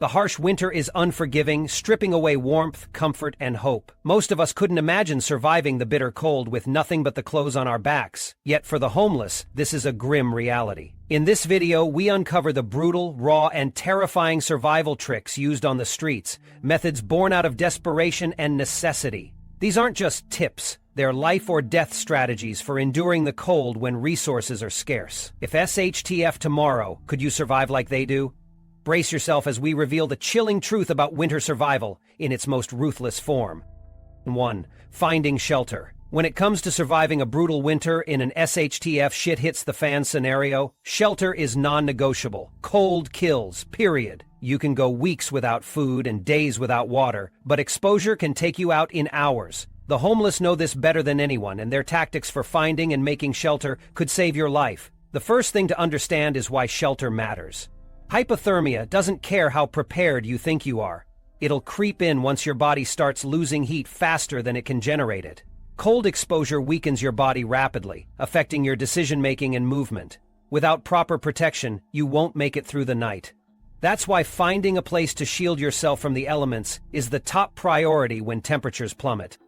The harsh winter is unforgiving, stripping away warmth, comfort, and hope. Most of us couldn't imagine surviving the bitter cold with nothing but the clothes on our backs. Yet for the homeless, this is a grim reality. In this video, we uncover the brutal, raw, and terrifying survival tricks used on the streets, methods born out of desperation and necessity. These aren't just tips. They're life-or-death strategies for enduring the cold when resources are scarce. If SHTF tomorrow, could you survive like they do? Brace yourself as we reveal the chilling truth about winter survival in its most ruthless form. 1. Finding shelter. When it comes to surviving a brutal winter in an SHTF shit-hits-the-fan scenario, shelter is non-negotiable. Cold kills, period. You can go weeks without food and days without water, but exposure can take you out in hours. The homeless know this better than anyone, and their tactics for finding and making shelter could save your life. The first thing to understand is why shelter matters. Hypothermia doesn't care how prepared you think you are. It'll creep in once your body starts losing heat faster than it can generate it. Cold exposure weakens your body rapidly, affecting your decision-making and movement. Without proper protection, you won't make it through the night. That's why finding a place to shield yourself from the elements is the top priority when temperatures plummet.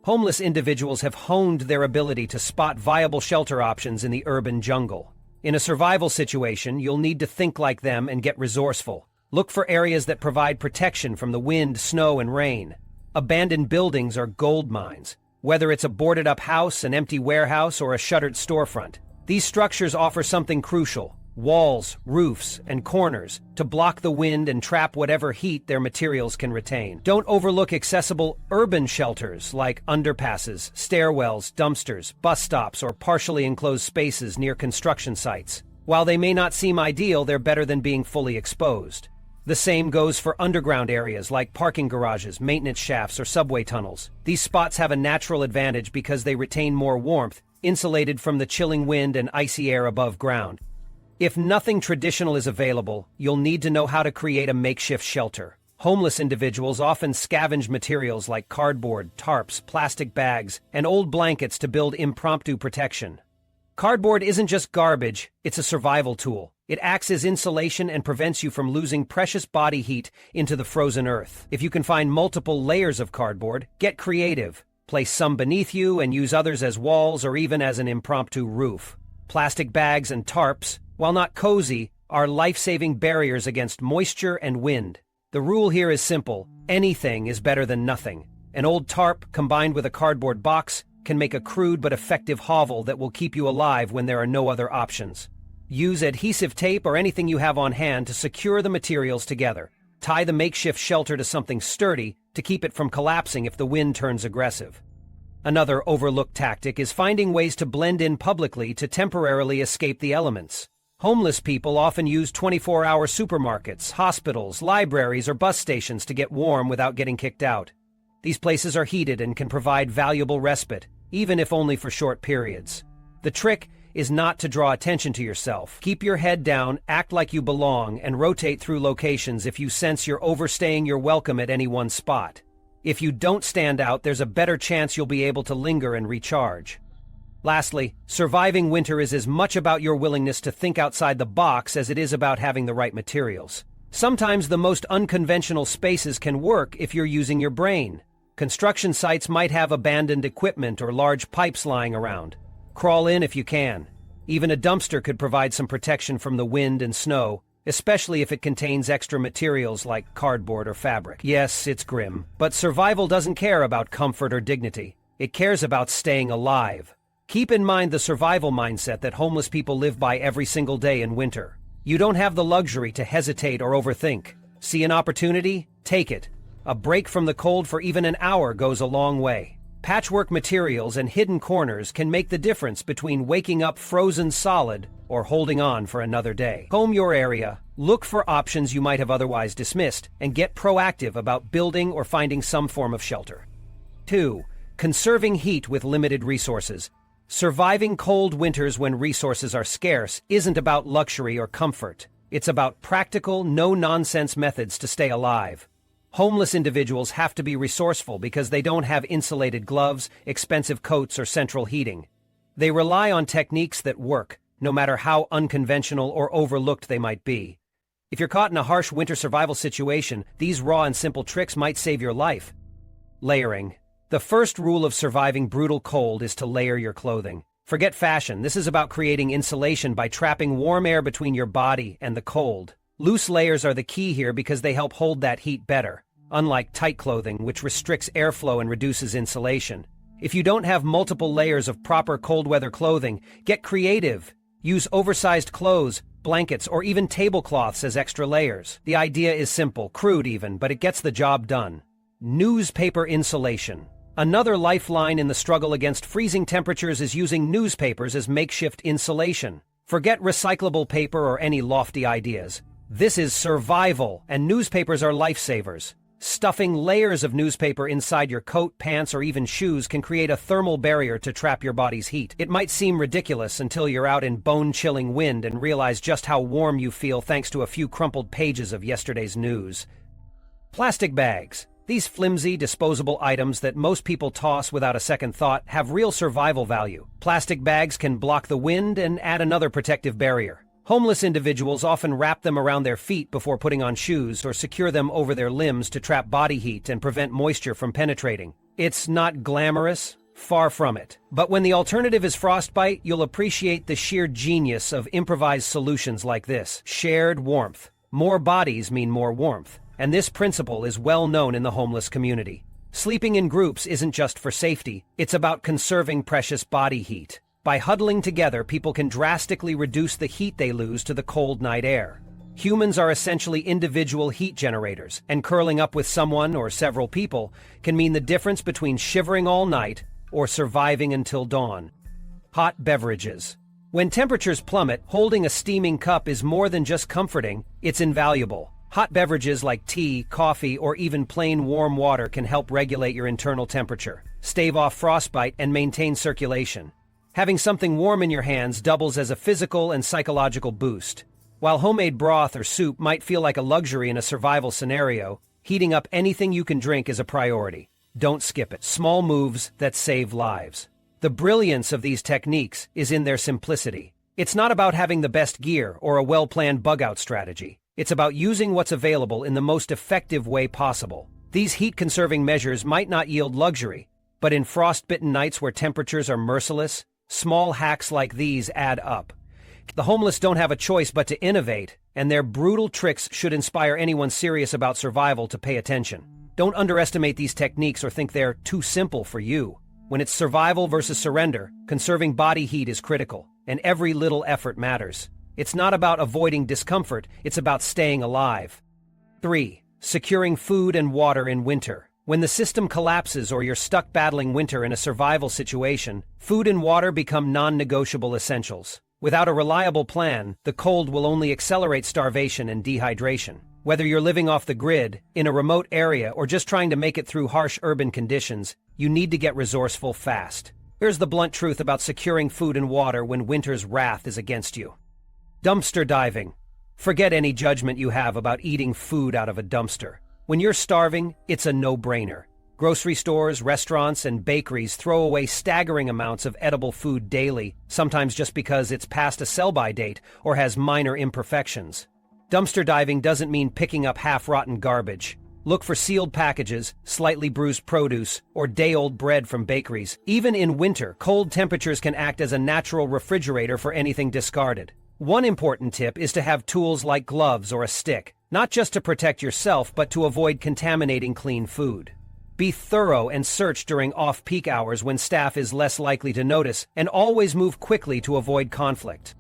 Homeless individuals have honed their ability to spot viable shelter options in the urban jungle. In a survival situation, you'll need to think like them and get resourceful. Look for areas that provide protection from the wind, snow, and rain. Abandoned buildings are gold mines. Whether it's a boarded-up house, an empty warehouse, or a shuttered storefront, these structures offer something crucial: walls, roofs, and corners to block the wind and trap whatever heat their materials can retain. Don't overlook accessible urban shelters like underpasses, stairwells, dumpsters, bus stops, or partially enclosed spaces near construction sites. While they may not seem ideal, they're better than being fully exposed. The same goes for underground areas like parking garages, maintenance shafts, or subway tunnels. These spots have a natural advantage because they retain more warmth, insulated from the chilling wind and icy air above ground. If nothing traditional is available, you'll need to know how to create a makeshift shelter. Homeless individuals often scavenge materials like cardboard, tarps, plastic bags, and old blankets to build impromptu protection. Cardboard isn't just garbage, it's a survival tool. It acts as insulation and prevents you from losing precious body heat into the frozen earth. If you can find multiple layers of cardboard, get creative. Place some beneath you and use others as walls or even as an impromptu roof. Plastic bags and tarps, while not cozy, are life-saving barriers against moisture and wind. The rule here is simple: anything is better than nothing. An old tarp combined with a cardboard box can make a crude but effective hovel that will keep you alive when there are no other options. Use adhesive tape or anything you have on hand to secure the materials together. Tie the makeshift shelter to something sturdy to keep it from collapsing if the wind turns aggressive. Another overlooked tactic is finding ways to blend in publicly to temporarily escape the elements. Homeless people often use 24-hour supermarkets, hospitals, libraries, or bus stations to get warm without getting kicked out. These places are heated and can provide valuable respite, even if only for short periods. The trick is not to draw attention to yourself. Keep your head down, act like you belong, and rotate through locations if you sense you're overstaying your welcome at any one spot. If you don't stand out, there's a better chance you'll be able to linger and recharge. Lastly, surviving winter is as much about your willingness to think outside the box as it is about having the right materials. Sometimes the most unconventional spaces can work if you're using your brain. Construction sites might have abandoned equipment or large pipes lying around. Crawl in if you can. Even a dumpster could provide some protection from the wind and snow, especially if it contains extra materials like cardboard or fabric. Yes, it's grim, but survival doesn't care about comfort or dignity. It cares about staying alive. Keep in mind the survival mindset that homeless people live by every single day in winter. You don't have the luxury to hesitate or overthink. See an opportunity? Take it. A break from the cold for even an hour goes a long way. Patchwork materials and hidden corners can make the difference between waking up frozen solid or holding on for another day. Comb your area, look for options you might have otherwise dismissed, and get proactive about building or finding some form of shelter. 2. Conserving heat with limited resources. Surviving cold winters when resources are scarce isn't about luxury or comfort. It's about practical, no-nonsense methods to stay alive. Homeless individuals have to be resourceful because they don't have insulated gloves, expensive coats, or central heating. They rely on techniques that work, no matter how unconventional or overlooked they might be. If you're caught in a harsh winter survival situation, these raw and simple tricks might save your life. Layering. The first rule of surviving brutal cold is to layer your clothing. Forget fashion, this is about creating insulation by trapping warm air between your body and the cold. Loose layers are the key here because they help hold that heat better, unlike tight clothing, which restricts airflow and reduces insulation. If you don't have multiple layers of proper cold weather clothing, get creative. Use oversized clothes, blankets, or even tablecloths as extra layers. The idea is simple, crude even, but it gets the job done. Newspaper insulation. Another lifeline in the struggle against freezing temperatures is using newspapers as makeshift insulation. Forget recyclable paper or any lofty ideas. This is survival, and newspapers are lifesavers. Stuffing layers of newspaper inside your coat, pants, or even shoes can create a thermal barrier to trap your body's heat. It might seem ridiculous until you're out in bone-chilling wind and realize just how warm you feel thanks to a few crumpled pages of yesterday's news. Plastic bags. These flimsy, disposable items that most people toss without a second thought have real survival value. Plastic bags can block the wind and add another protective barrier. Homeless individuals often wrap them around their feet before putting on shoes or secure them over their limbs to trap body heat and prevent moisture from penetrating. It's not glamorous, far from it. But when the alternative is frostbite, you'll appreciate the sheer genius of improvised solutions like this. Shared warmth. More bodies mean more warmth. And this principle is well known in the homeless community. Sleeping in groups isn't just for safety, it's about conserving precious body heat. By huddling together, people can drastically reduce the heat they lose to the cold night air. Humans are essentially individual heat generators, and curling up with someone or several people can mean the difference between shivering all night or surviving until dawn. Hot beverages. When temperatures plummet, holding a steaming cup is more than just comforting, it's invaluable. Hot beverages like tea, coffee, or even plain warm water can help regulate your internal temperature, stave off frostbite, and maintain circulation. Having something warm in your hands doubles as a physical and psychological boost. While homemade broth or soup might feel like a luxury in a survival scenario, heating up anything you can drink is a priority. Don't skip it. Small moves that save lives. The brilliance of these techniques is in their simplicity. It's not about having the best gear or a well-planned bug-out strategy. It's about using what's available in the most effective way possible. These heat-conserving measures might not yield luxury, but in frost-bitten nights where temperatures are merciless, small hacks like these add up. The homeless don't have a choice but to innovate, and their brutal tricks should inspire anyone serious about survival to pay attention. Don't underestimate these techniques or think they're too simple for you. When it's survival versus surrender, conserving body heat is critical, and every little effort matters. It's not about avoiding discomfort, it's about staying alive. 3. Securing food and water in winter. When the system collapses or you're stuck battling winter in a survival situation, food and water become non-negotiable essentials. Without a reliable plan, the cold will only accelerate starvation and dehydration. Whether you're living off the grid, in a remote area, or just trying to make it through harsh urban conditions, you need to get resourceful fast. Here's the blunt truth about securing food and water when winter's wrath is against you. Dumpster diving. Forget any judgment you have about eating food out of a dumpster. When you're starving, it's a no-brainer. Grocery stores, restaurants, and bakeries throw away staggering amounts of edible food daily, sometimes just because it's past a sell-by date or has minor imperfections. Dumpster diving doesn't mean picking up half-rotten garbage. Look for sealed packages, slightly bruised produce, or day-old bread from bakeries. Even in winter, cold temperatures can act as a natural refrigerator for anything discarded. One important tip is to have tools like gloves or a stick, not just to protect yourself but to avoid contaminating clean food. Be thorough and search during off-peak hours when staff is less likely to notice, and always move quickly to avoid conflict.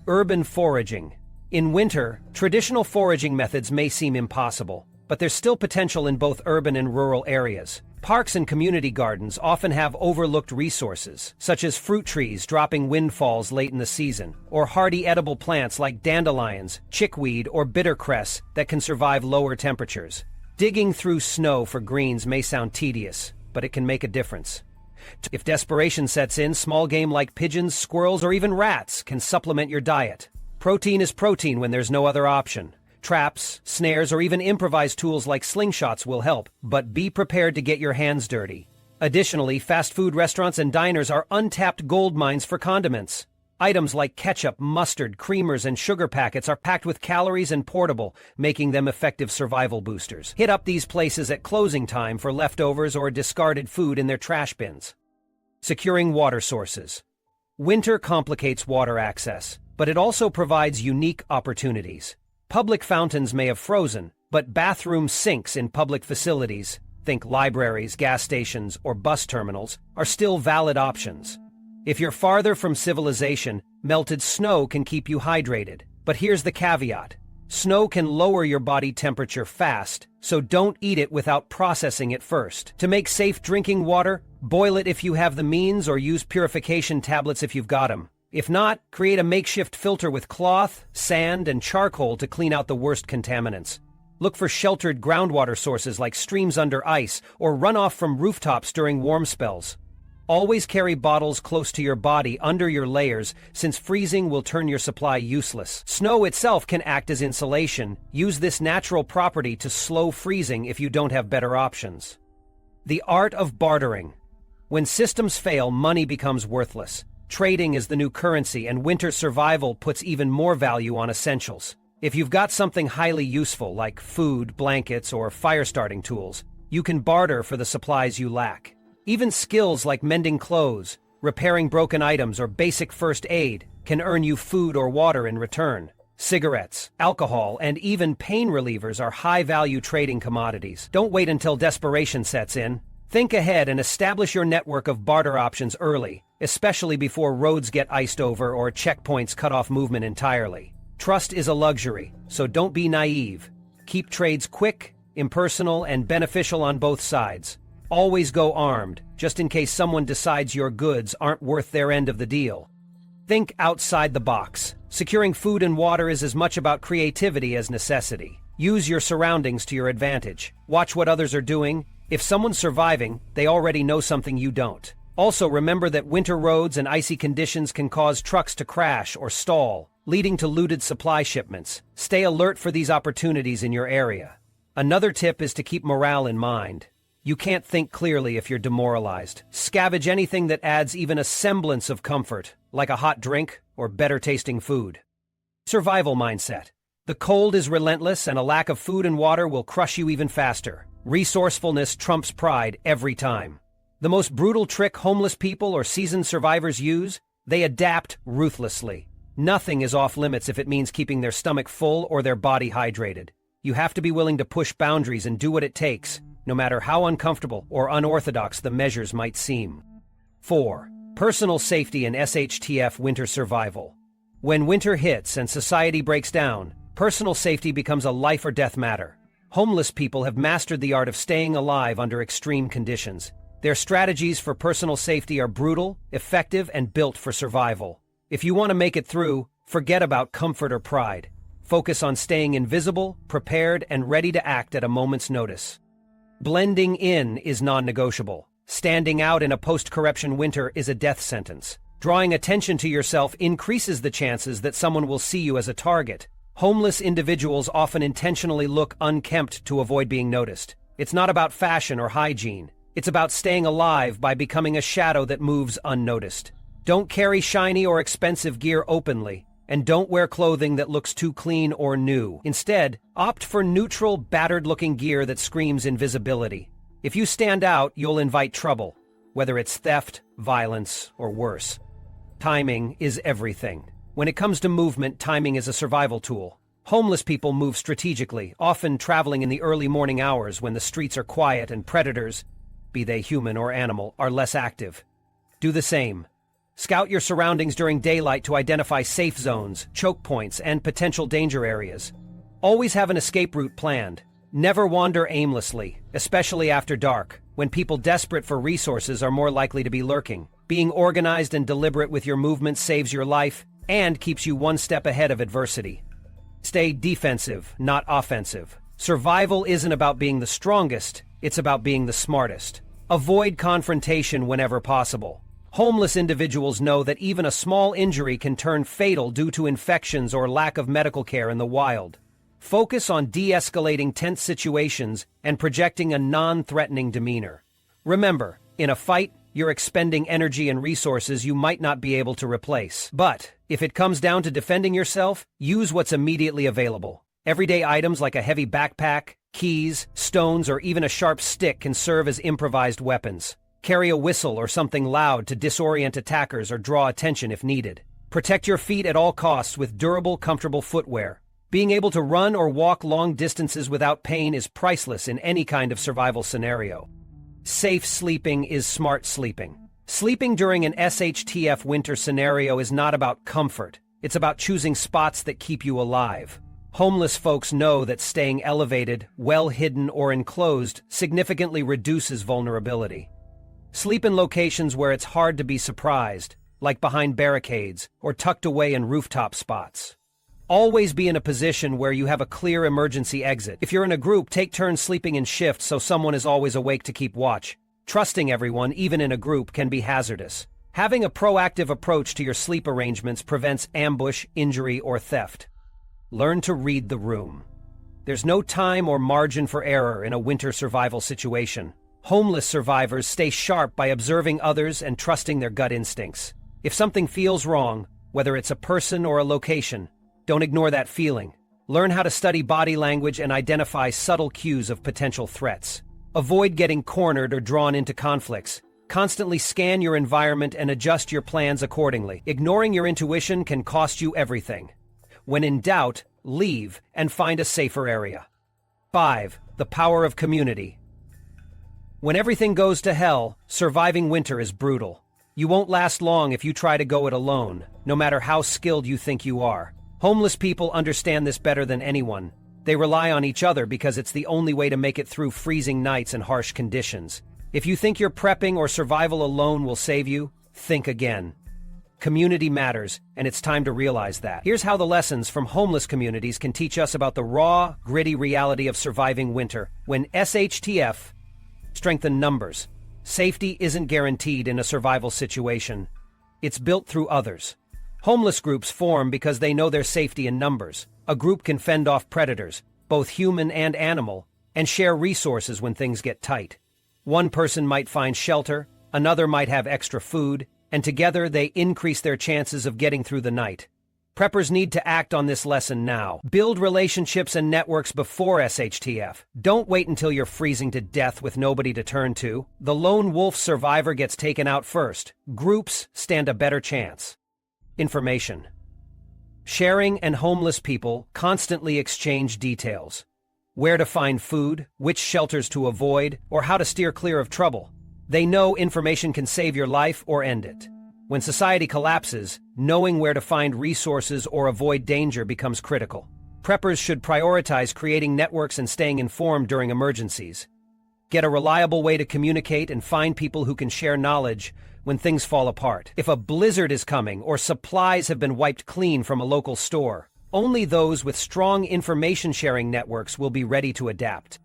Urban foraging. In winter, traditional foraging methods may seem impossible, but there's still potential in both urban and rural areas. Parks and community gardens often have overlooked resources, such as fruit trees dropping windfalls late in the season, or hardy edible plants like dandelions, chickweed, or bittercress that can survive lower temperatures. Digging through snow for greens may sound tedious, but it can make a difference. If desperation sets in, small game like pigeons, squirrels, or even rats can supplement your diet. Protein is protein when there's no other option. Traps, snares, or even improvised tools like slingshots will help, but be prepared to get your hands dirty. Additionally, fast food restaurants and diners are untapped gold mines for condiments. Items like ketchup, mustard, creamers, and sugar packets are packed with calories and portable, making them effective survival boosters. Hit up these places at closing time for leftovers or discarded food in their trash bins. Securing water sources. Winter complicates water access, but it also provides unique opportunities. Public fountains may have frozen, but bathroom sinks in public facilities, think libraries, gas stations, or bus terminals, are still valid options. If you're farther from civilization, melted snow can keep you hydrated. But here's the caveat. Snow can lower your body temperature fast, so don't eat it without processing it first. To make safe drinking water, boil it if you have the means or use purification tablets if you've got them. If not, create a makeshift filter with cloth, sand, and charcoal to clean out the worst contaminants. Look for sheltered groundwater sources like streams under ice or runoff from rooftops during warm spells. Always carry bottles close to your body under your layers, since freezing will turn your supply useless. Snow itself can act as insulation. Use this natural property to slow freezing if you don't have better options. The art of bartering. When systems fail, money becomes worthless. Trading is the new currency, and winter survival puts even more value on essentials. If you've got something highly useful, like food, blankets, or fire-starting tools, you can barter for the supplies you lack. Even skills like mending clothes, repairing broken items, or basic first aid can earn you food or water in return. Cigarettes, alcohol, and even pain relievers are high-value trading commodities. Don't wait until desperation sets in. Think ahead and establish your network of barter options early, especially before roads get iced over or checkpoints cut off movement entirely. Trust is a luxury, so don't be naive. Keep trades quick, impersonal, and beneficial on both sides. Always go armed, just in case someone decides your goods aren't worth their end of the deal. Think outside the box. Securing food and water is as much about creativity as necessity. Use your surroundings to your advantage. Watch what others are doing. If someone's surviving, they already know something you don't. Also, remember that winter roads and icy conditions can cause trucks to crash or stall, leading to looted supply shipments. Stay alert for these opportunities in your area. Another tip is to keep morale in mind. You can't think clearly if you're demoralized. Scavenge anything that adds even a semblance of comfort, like a hot drink or better-tasting food. Survival mindset. The cold is relentless, and a lack of food and water will crush you even faster. Resourcefulness trumps pride every time. The most brutal trick homeless people or seasoned survivors use? They adapt ruthlessly. Nothing is off limits if it means keeping their stomach full or their body hydrated. You have to be willing to push boundaries and do what it takes, no matter how uncomfortable or unorthodox the measures might seem. 4. Personal safety and SHTF winter survival. When winter hits and society breaks down, personal safety becomes a life-or-death matter. Homeless people have mastered the art of staying alive under extreme conditions. Their strategies for personal safety are brutal, effective, and built for survival. If you want to make it through, forget about comfort or pride. Focus on staying invisible, prepared, and ready to act at a moment's notice. Blending in is non-negotiable. Standing out in a post-corruption winter is a death sentence. Drawing attention to yourself increases the chances that someone will see you as a target. Homeless individuals often intentionally look unkempt to avoid being noticed. It's not about fashion or hygiene. It's about staying alive by becoming a shadow that moves unnoticed. Don't carry shiny or expensive gear openly, and don't wear clothing that looks too clean or new. Instead, opt for neutral, battered-looking gear that screams invisibility. If you stand out, you'll invite trouble, whether it's theft, violence, or worse. Timing is everything. When it comes to movement, timing is a survival tool. Homeless people move strategically, often traveling in the early morning hours when the streets are quiet and predators, be they human or animal, are less active. Do the same. Scout your surroundings during daylight to identify safe zones, choke points, and potential danger areas. Always have an escape route planned. Never wander aimlessly, especially after dark, when people desperate for resources are more likely to be lurking. Being organized and deliberate with your movements saves your life and keeps you one step ahead of adversity. Stay defensive, not offensive. Survival isn't about being the strongest, it's about being the smartest. Avoid confrontation whenever possible. Homeless individuals know that even a small injury can turn fatal due to infections or lack of medical care in the wild. Focus on de-escalating tense situations and projecting a non-threatening demeanor. Remember, in a fight, you're expending energy and resources you might not be able to replace. But, if it comes down to defending yourself, use what's immediately available. Everyday items like a heavy backpack, keys, stones, or even a sharp stick can serve as improvised weapons. Carry a whistle or something loud to disorient attackers or draw attention if needed. Protect your feet at all costs with durable, comfortable footwear. Being able to run or walk long distances without pain is priceless in any kind of survival scenario. Safe sleeping is smart sleeping. Sleeping during an SHTF winter scenario is not about comfort. It's about choosing spots that keep you alive. Homeless folks know that staying elevated, well-hidden, or enclosed significantly reduces vulnerability. Sleep in locations where it's hard to be surprised, like behind barricades or tucked away in rooftop spots. Always be in a position where you have a clear emergency exit. If you're in a group, take turns sleeping in shifts so someone is always awake to keep watch. Trusting everyone, even in a group, can be hazardous. Having a proactive approach to your sleep arrangements prevents ambush, injury, or theft. Learn to read the room. There's no time or margin for error in a winter survival situation. Homeless survivors stay sharp by observing others and trusting their gut instincts. If something feels wrong, whether it's a person or a location, don't ignore that feeling. Learn how to study body language and identify subtle cues of potential threats. Avoid getting cornered or drawn into conflicts. Constantly scan your environment and adjust your plans accordingly. Ignoring your intuition can cost you everything. When in doubt, leave and find a safer area. 5. The power of community. When everything goes to hell, surviving winter is brutal. You won't last long if you try to go it alone, no matter how skilled you think you are. Homeless people understand this better than anyone. They rely on each other because it's the only way to make it through freezing nights and harsh conditions. If you think your prepping or survival alone will save you, think again. Community matters, and it's time to realize that. Here's how the lessons from homeless communities can teach us about the raw, gritty reality of surviving winter. When SHTF strengthen numbers, safety isn't guaranteed in a survival situation. It's built through others. Homeless groups form because they know their safety in numbers. A group can fend off predators, both human and animal, and share resources when things get tight. One person might find shelter, another might have extra food, and together they increase their chances of getting through the night. Preppers need to act on this lesson now. Build relationships and networks before SHTF. Don't wait until you're freezing to death with nobody to turn to. The lone wolf survivor gets taken out first. Groups stand a better chance. Information. Sharing and homeless people constantly exchange details. Where to find food, which shelters to avoid, or how to steer clear of trouble. They know information can save your life or end it. When society collapses, knowing where to find resources or avoid danger becomes critical. Preppers should prioritize creating networks and staying informed during emergencies. Get a reliable way to communicate and find people who can share knowledge when things fall apart. If a blizzard is coming or supplies have been wiped clean from a local store, only those with strong information-sharing networks will be ready to adapt.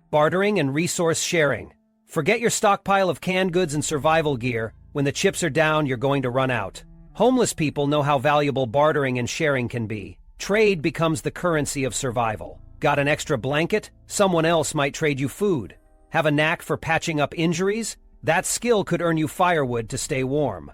Bartering and resource sharing. Forget your stockpile of canned goods and survival gear. When the chips are down, you're going to run out. Homeless people know how valuable bartering and sharing can be. Trade becomes the currency of survival. Got an extra blanket? Someone else might trade you food. Have a knack for patching up injuries? That skill could earn you firewood to stay warm.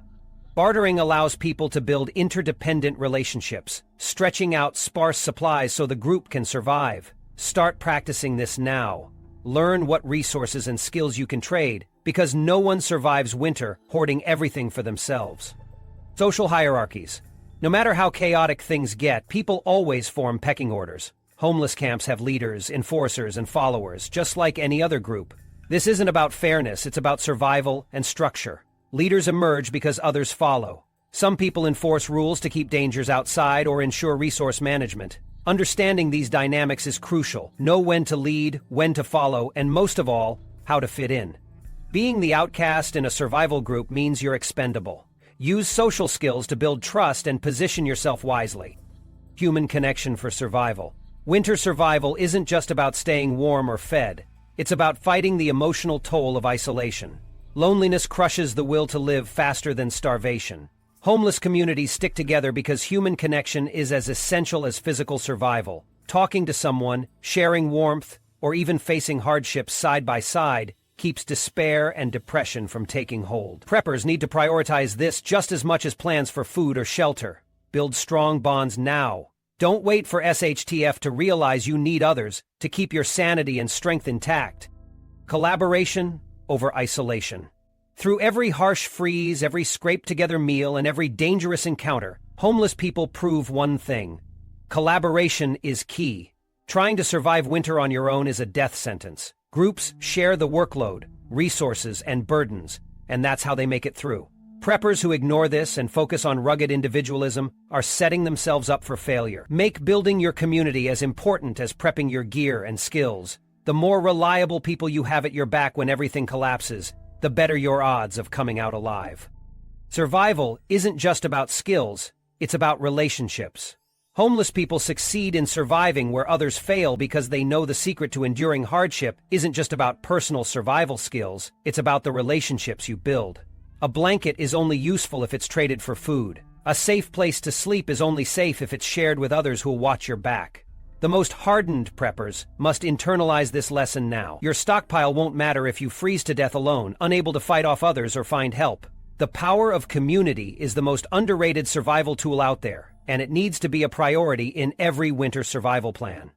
Bartering allows people to build interdependent relationships, stretching out sparse supplies so the group can survive. Start practicing this now. Learn what resources and skills you can trade, because no one survives winter hoarding everything for themselves. Social hierarchies. No matter how chaotic things get, people always form pecking orders. Homeless camps have leaders, enforcers, and followers, just like any other group. This isn't about fairness, it's about survival and structure. Leaders emerge because others follow. Some people enforce rules to keep dangers outside or ensure resource management. Understanding these dynamics is crucial. Know when to lead, when to follow, and most of all, how to fit in. Being the outcast in a survival group means you're expendable. Use social skills to build trust and position yourself wisely. Human connection for survival. Winter survival isn't just about staying warm or fed. It's about fighting the emotional toll of isolation. Loneliness crushes the will to live faster than starvation. Homeless communities stick together because human connection is as essential as physical survival. Talking to someone, sharing warmth, or even facing hardships side by side keeps despair and depression from taking hold. Preppers need to prioritize this just as much as plans for food or shelter. Build strong bonds now. Don't wait for SHTF to realize you need others to keep your sanity and strength intact. Collaboration over isolation. Through every harsh freeze, every scraped-together meal, and every dangerous encounter, homeless people prove one thing. Collaboration is key. Trying to survive winter on your own is a death sentence. Groups share the workload, resources, and burdens, and that's how they make it through. Preppers who ignore this and focus on rugged individualism are setting themselves up for failure. Make building your community as important as prepping your gear and skills. The more reliable people you have at your back when everything collapses, the better your odds of coming out alive. Survival isn't just about skills, it's about relationships. Homeless people succeed in surviving where others fail because they know the secret to enduring hardship isn't just about personal survival skills, it's about the relationships you build. A blanket is only useful if it's traded for food. A safe place to sleep is only safe if it's shared with others who'll watch your back. The most hardened preppers must internalize this lesson now. Your stockpile won't matter if you freeze to death alone, unable to fight off others or find help. The power of community is the most underrated survival tool out there, and it needs to be a priority in every winter survival plan.